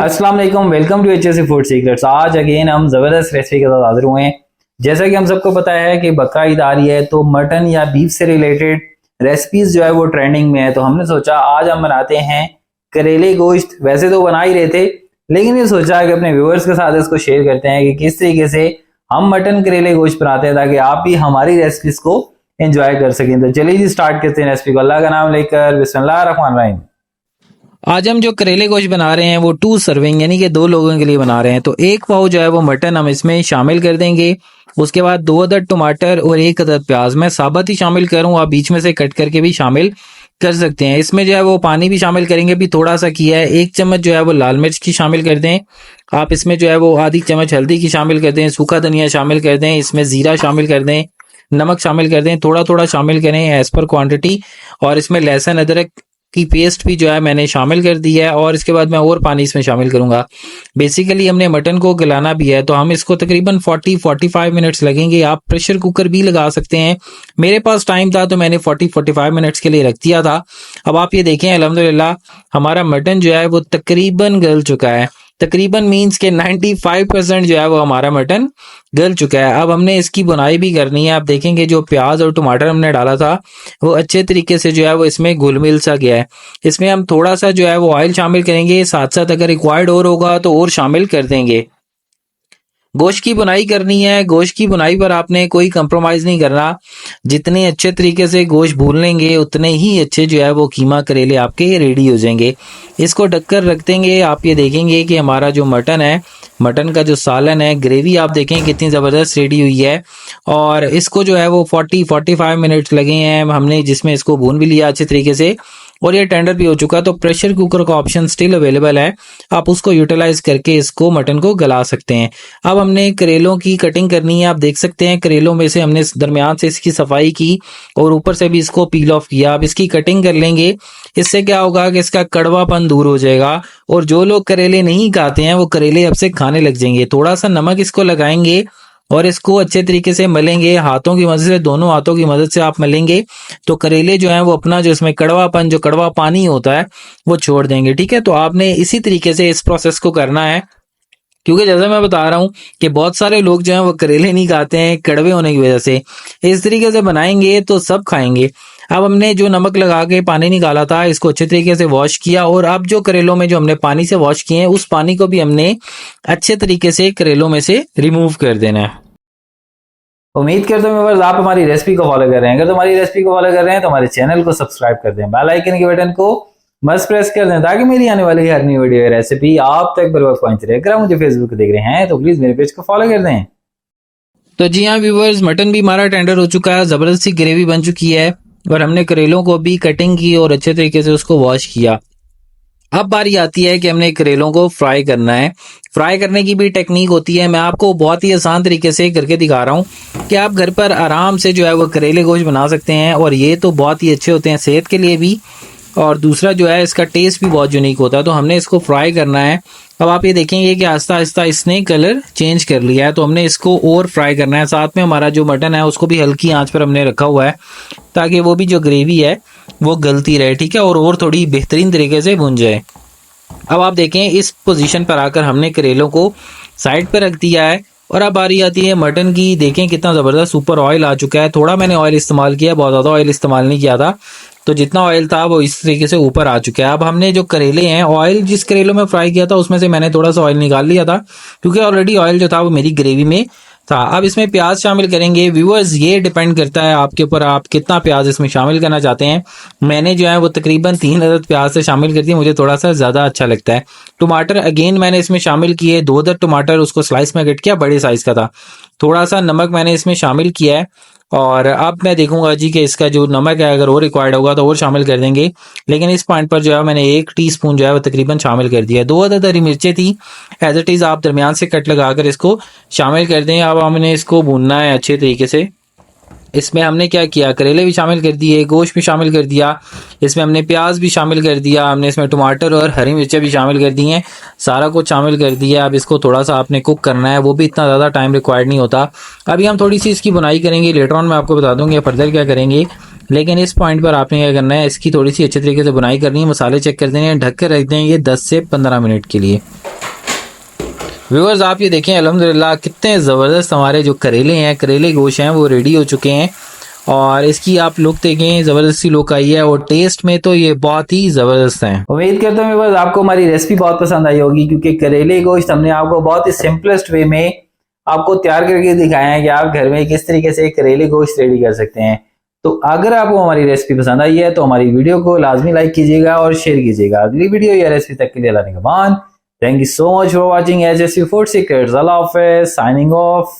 अस्सलाम वालेकुम, welcome to HSC food secrets. आज अगेन हम जबरदस्त रेसिपी के साथ हाजिर हुए हैं। जैसा कि हम सबको पता है कि बकरा ईद आ रही है, तो मटन या बीफ से रिलेटेड रेसिपीज जो है वो ट्रेंडिंग में है। तो हमने सोचा आज हम बनाते हैं करेले गोश्त। वैसे तो बना ही रहे थे, लेकिन ये सोचा कि अपने व्यूअर्स के साथ इसको शेयर करते हैं कि किस तरीके से हम मटन करेले गोश्त बनाते हैं, ताकि आप भी हमारी रेसिपीज को एंजॉय कर सकें। तो चलिए जी स्टार्ट करते हैं रेसिपी को अल्लाह का नाम लेकर। बिस्मिल्लाह रहमान रहीम। आज हम जो करेले गोश्त बना रहे हैं वो 2 सर्विंग यानी कि 2 लोगों के लिए बना रहे हैं। तो 1 पाव जो है वो मटन हम इसमें शामिल कर देंगे। उसके बाद 2 अदद टमाटर और 1 अदद प्याज मैं साबुत ही शामिल करूँ, आप बीच में से कट करके भी शामिल कर सकते हैं। इसमें जो है वो पानी भी शामिल करेंगे, भी थोड़ा सा किया है। 1 चम्मच जो है वो लाल मिर्च की शामिल कर दें। आप इसमें जो है वो आधी चम्मच हल्दी की शामिल कर दें। सूखा धनिया शामिल कर दें। इसमें जीरा शामिल कर दें। नमक शामिल कर दें, थोड़ा थोड़ा शामिल करें एज पर क्वांटिटी। और इसमें लहसुन अदरक की पेस्ट भी जो है मैंने शामिल कर दी है। और इसके बाद मैं और पानी इसमें शामिल करूंगा। बेसिकली हमने मटन को गलाना भी है, तो हम इसको तकरीबन 40-45 मिनट्स लगेंगे। आप प्रेशर कुकर भी लगा सकते हैं। मेरे पास टाइम था तो मैंने 40-45 मिनट्स के लिए रख दिया था। अब आप ये देखें अल्हम्दुलिल्लाह हमारा मटन जो है वो तकरीबन गल चुका है। तकरीबन मीन्स के 95% जो है वो हमारा मटन गल चुका है। अब हमने इसकी बुनाई भी करनी है। आप देखेंगे जो प्याज और टमाटर हमने डाला था वो अच्छे तरीके से जो है वो इसमें घुल मिल सा गया है। इसमें हम थोड़ा सा जो है वो ऑयल शामिल करेंगे, साथ साथ अगर रिक्वायर्ड और होगा तो और शामिल कर देंगे। गोश्त की बुनाई करनी है। गोश्त की बुनाई पर आपने कोई कंप्रोमाइज नहीं करना। जितने अच्छे तरीके से गोश्त भून लेंगे उतने ही अच्छे जो है वो कीमा करेले आपके रेडी हो जाएंगे। इसको ढककर रख देंगे। आप ये देखेंगे कि हमारा जो मटन है, मटन का जो सालन है, ग्रेवी आप देखें कितनी ज़बरदस्त रेडी हुई है। और इसको जो है वो 40-45 मिनट्स लगे हैं हमने, जिसमें इसको भून भी लिया अच्छे तरीके से और ये टेंडर भी हो चुका। तो प्रेशर कुकर का ऑप्शन स्टिल अवेलेबल है, आप उसको यूटिलाइज करके इसको मटन को गला सकते हैं। अब हमने करेलों की कटिंग करनी है। आप देख सकते हैं करेलों में से हमने दरमियान से इसकी सफाई की और ऊपर से भी इसको पील ऑफ किया। अब इसकी कटिंग कर लेंगे। इससे क्या होगा कि इसका कड़वापन दूर हो जाएगा। और जो लोग करेले नहीं खाते हैं वो करेले अब से खाने लग जाएंगे। थोड़ा सा नमक इसको लगाएंगे और इसको अच्छे तरीके से मलेंगे हाथों की मदद से। दोनों हाथों की मदद से आप मलेंगे तो करेले जो हैं वो अपना जो इसमें कड़वापन, जो कड़वा पानी होता है वो छोड़ देंगे। ठीक है, तो आपने इसी तरीके से इस प्रोसेस को करना है, क्योंकि जैसा मैं बता रहा हूँ कि बहुत सारे लोग जो हैं वो करेले नहीं खाते हैं कड़वे होने की वजह से। इस तरीके से बनाएंगे तो सब खाएंगे। अब हमने जो नमक लगा के पानी निकाला था इसको अच्छे तरीके से वॉश किया। और अब जो करेलों में जो हमने पानी से वॉश किए हैं उस पानी को भी हमने अच्छे तरीके से करेलों में से रिमूव कर देना है। उम्मीद करता हूँ व्यूअर्स आप हमारी रेसिपी को फॉलो कर रहे हैं। अगर हमारी रेसिपी को फॉलो कर रहे हैं तो हमारे चैनल को सब्सक्राइब कर दें, बेल आइकन के बटन को मस्ट प्रेस कर दें, ताकि मेरी आने वाली हर नई वीडियो रेसिपी आप तक बर वक्त पहुंच रहे। अगर मुझे फेसबुक पे देख रहे हैं तो प्लीज मेरे पेज को फॉलो कर दें। तो जी हाँ व्यूवर्स, मटन भी हमारा टेंडर हो चुका है, जबरदस्त सी ग्रेवी बन चुकी है और हमने करेलों को भी कटिंग की और अच्छे तरीके से उसको वॉश किया। अब बारी आती है कि हमने करेलों को फ्राई करना है। फ्राई करने की भी टेक्निक होती है, मैं आपको बहुत ही आसान तरीके से करके दिखा रहा हूँ कि आप घर पर आराम से जो है वो करेले गोश्त बना सकते हैं। और ये तो बहुत ही अच्छे होते हैं सेहत के लिए भी, और दूसरा जो है इसका टेस्ट भी बहुत यूनिक होता है। तो हमने इसको फ्राई करना है। अब आप ये देखेंगे कि आहिस्ता आहिस्ता इसने कलर चेंज कर लिया है, तो हमने इसको और फ्राई करना है। साथ में हमारा जो मटन है उसको भी हल्की आंच पर हमने रखा हुआ है, ताकि वो भी जो ग्रेवी है वो गलती रहे। ठीक है, और थोड़ी बेहतरीन तरीके से भुन जाए। अब आप देखें इस पोजीशन पर आकर हमने करेलों को साइड पर रख दिया है। और अब बारी आती है मटन की। देखें कितना ज़बरदस्त ऊपर ऑयल आ चुका है। थोड़ा मैंने ऑयल इस्तेमाल किया, बहुत ज़्यादा ऑयल इस्तेमाल नहीं किया था, तो जितना ऑयल था वो इस तरीके से ऊपर आ चुका है। अब हमने जो करेले हैं, ऑयल जिस करेलों में फ्राई किया था उसमें से मैंने थोड़ा सा ऑयल निकाल लिया था, क्योंकि ऑलरेडी ऑयल जो था वो मेरी ग्रेवी में था। अब इसमें प्याज शामिल करेंगे। व्यूअर्स ये डिपेंड करता है आपके ऊपर, आप कितना प्याज इसमें शामिल करना चाहते हैं। मैंने जो है वो तकरीबन 3 अदद प्याज से शामिल कर दिया, मुझे थोड़ा सा ज़्यादा अच्छा लगता है। टमाटर अगेन मैंने इसमें शामिल किए, 2 अदद टमाटर, उसको स्लाइस में कट किया, बड़े साइज़ का था। थोड़ा सा नमक मैंने इसमें शामिल किया है। और अब मैं देखूंगा जी कि इसका जो नमक है अगर और रिक्वायर्ड होगा तो और शामिल कर देंगे, लेकिन इस पॉइंट पर जो है मैंने 1 टीस्पून जो है वो तकरीबन शामिल कर दिया है। 2 अदद हरी मिर्चें थी, एज इट इज़ आप दरमियान से कट लगाकर इसको शामिल कर दें। अब हमने इसको भूनना है अच्छे तरीके से। इसमें हमने क्या किया, करेले भी शामिल कर दिए, गोश्त भी शामिल कर दिया, इसमें हमने प्याज भी शामिल कर दिया, हमने इसमें टमाटर और हरी मिर्चें भी शामिल कर दी हैं, सारा कुछ शामिल कर दिया। अब इसको थोड़ा सा आपने कुक करना है, वो भी इतना ज़्यादा टाइम रिक्वायर्ड नहीं होता। अभी हम थोड़ी सी इसकी बुनाई करेंगे, लेटर ऑन मैं आपको बता दूंगी फर्दर क्या करेंगे, लेकिन इस पॉइंट पर आपने क्या करना है, इसकी थोड़ी सी अच्छे तरीके से बुनाई करनी है, मसाले चेक कर देने हैं, ढक कर रख दें ये 10 से 15 मिनट के लिए। व्यूअर्स आप ये देखें अल्हम्दुलिल्लाह कितने ज़बरदस्त हमारे जो करेले हैं, करेले गोश्त हैं वो रेडी हो चुके हैं और इसकी आप लुक देखें, ज़बरदस्ती लुक आई है और टेस्ट में तो ये बहुत ही ज़बरदस्त हैं। उम्मीद करता हूँ व्यूअर्स आपको हमारी रेसिपी बहुत पसंद आई होगी, क्योंकि करेले गोश्त हमने आपको बहुत ही सिंपलेस्ट वे में आपको तैयार करके दिखाया है कि आप घर में किस तरीके से करेले गोश्त रेडी कर सकते हैं। तो अगर आपको हमारी रेसिपी पसंद आई है तो हमारी वीडियो को लाजमी लाइक कीजिएगा और शेयर कीजिएगा। अगली वीडियो या रेसिपी तक के लिए अल्लाह निगहबान। Thank you so much for watching HSV food secrets. अल्लाह हाफिज़, साइनिंग ऑफ।